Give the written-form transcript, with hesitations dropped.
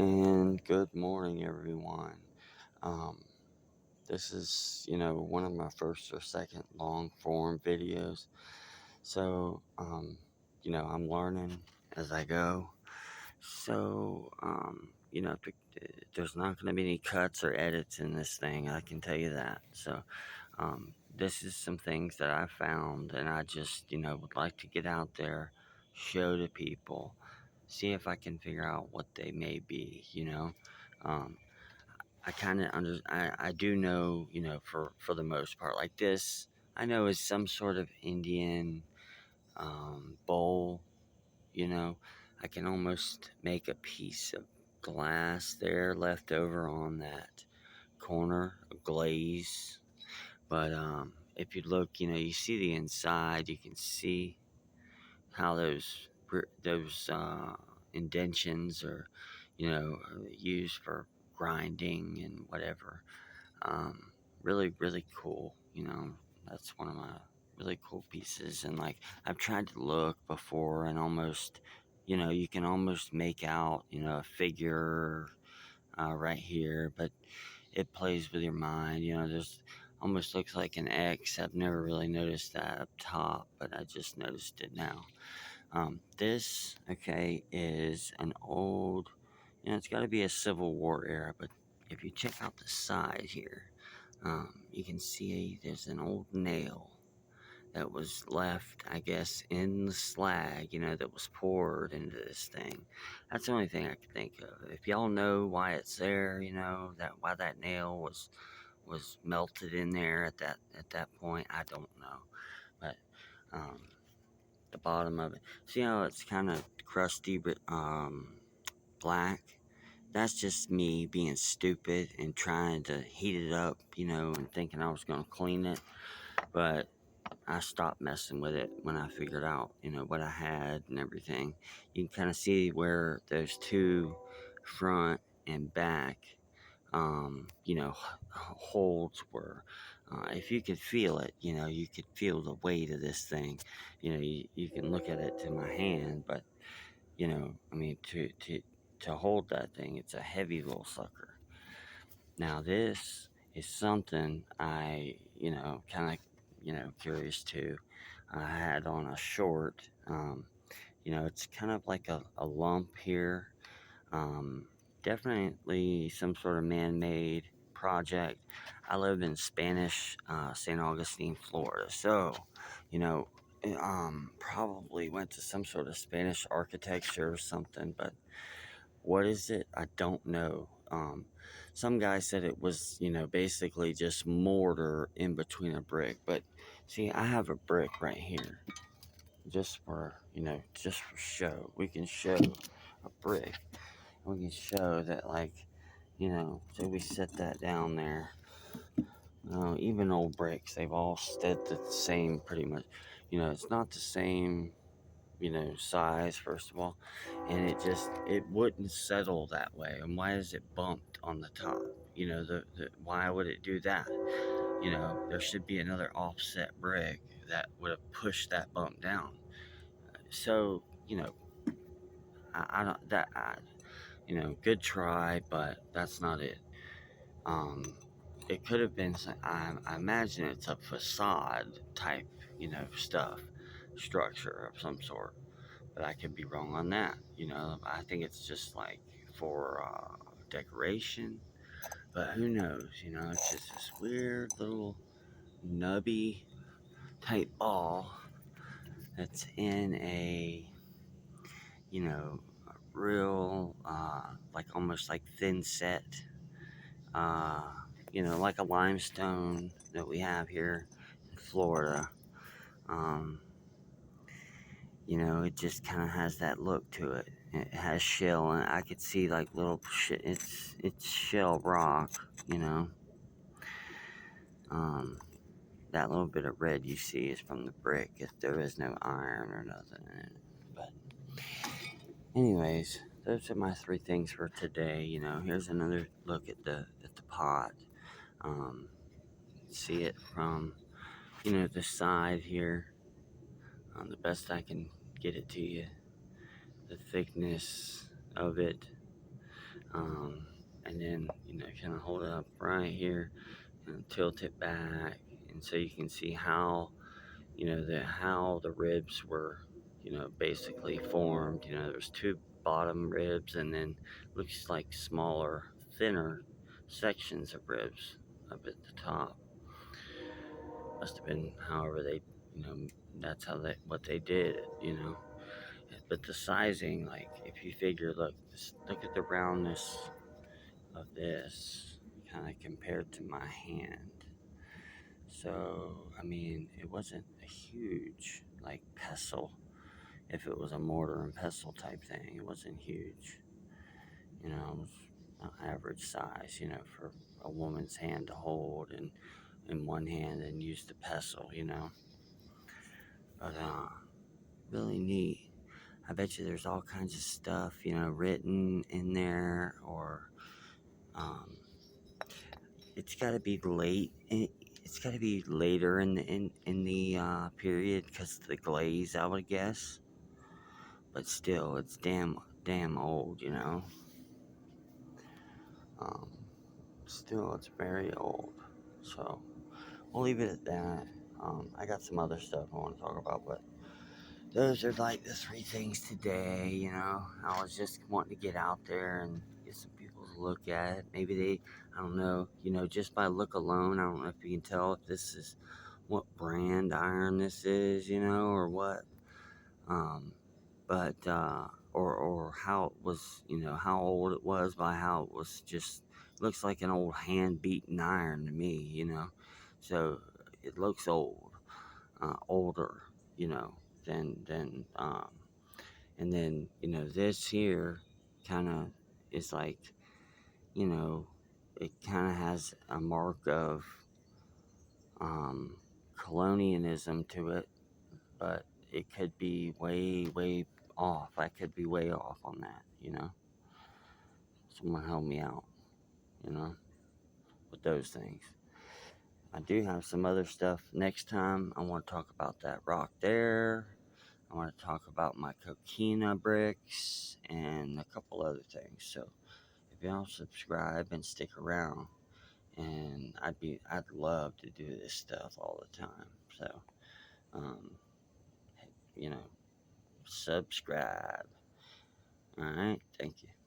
And good morning, everyone. Um, this is, one of my first or second long form videos. So, I'm learning as I go. So, there's not going to be any cuts or edits in this thing. I can tell you that. So, this is some things that I found, and I just, would like to get out there, show to people, see if I can figure out what they may be. Um, I kind of I do know, for the most part, like this, I know is some sort of Indian bowl. I can almost make a piece of glass there left over on that corner of glaze. But if you look, you see the inside. You can see how those indentions are used for grinding and whatever. Um, really cool. That's one of my really cool pieces. And like I've tried to look before and almost, you can almost make out, a figure right here, but it plays with your mind. There's almost looks like an X. I've never really noticed that up top, but I just noticed it now. This, okay, is an old, it's got to be a Civil War era, but if you check out the side here, you can see there's an old nail that was left, I guess, in the slag, that was poured into this thing. That's the only thing I can think of. If y'all know why it's there, that why that nail was melted in there at that point, I don't know. But um, the bottom of it, see how it's kind of crusty, but black. That's just me being stupid and trying to heat it up, and thinking I was gonna clean it, but I stopped messing with it when I figured out, what I had and everything. You can kind of see where those two front and back, holds were. If you could feel it, you could feel the weight of this thing. You can look at it to my hand, but, I mean, to hold that thing, it's a heavy little sucker. Now, this is something I, kind of, curious too. I had on a short. It's kind of like a lump here. Um, Definitely some sort of man-made project. I live in Spanish, St Augustine, Florida. So, you know, probably went to some sort of Spanish architecture or something. But what is it? I don't know. Some guy said it was, basically just mortar in between a brick. But see, I have a brick right here just for show. We can show a brick. We can show that, like, say we set that down there. Even old bricks, they've all stood the same pretty much. It's not the same, size, first of all, and it wouldn't settle that way. And why is it bumped on the top? Why would it do that? There should be another offset brick that would have pushed that bump down. So, I don't that I, good try, but that's not it. Um, it could have been. I imagine it's a facade type, stuff, structure of some sort, but I could be wrong on that. I think it's just like for decoration, but who knows? It's just this weird little nubby type ball that's in a, real, like almost like thin set, uh, like a limestone that we have here in Florida. Um, it just kind of has that look to it. It has shell, and I could see like little shit. It's shell rock, you know. Um, that little bit of red you see is from the brick. If there is no iron or nothing in it, but anyways, those are my three things for today. Here's another look at the pot. Um, See it from the side here. The best I can get it to you. The thickness of it. Um, and then, kind of hold it up right here and tilt it back. And so you can see how, how the ribs were, basically formed. There's two bottom ribs and then looks like smaller, thinner sections of ribs up at the top. Must have been however they, you know, that's how what they did, But the sizing, like if you figure, look at the roundness of this, kind of compared to my hand. So, I mean, it wasn't a huge, like, pestle. If it was a mortar and pestle type thing, it wasn't huge. It was an average size, for a woman's hand to hold and in one hand and use the pestle. But, really neat. I bet you there's all kinds of stuff, written in there, or, um, it's got to be late. It's got to be later in the period because of the glaze, I would guess. But still, it's damn old. Um, Still, it's very old. So we'll leave it at that. I got some other stuff I want to talk about, but those are like the three things today. I was just wanting to get out there and get some people to look at it. Maybe I don't know, just by look alone, I don't know if you can tell if this is what brand iron this is, or what. Um, but or how it was, how old it was by how it was just looks like an old hand beaten iron to me. So it looks old, older, than and then this here kind of is like, you know, it kind of has a mark of um, colonialism to it, but it could be way off. I could be way off on that. Someone help me out, you know, with those things. I do have some other stuff next time. I want to talk about that rock there. I want to talk about my coquina bricks and a couple other things. So if y'all subscribe and stick around, and I'd love to do this stuff all the time. So, um, you know, subscribe. All right, thank you.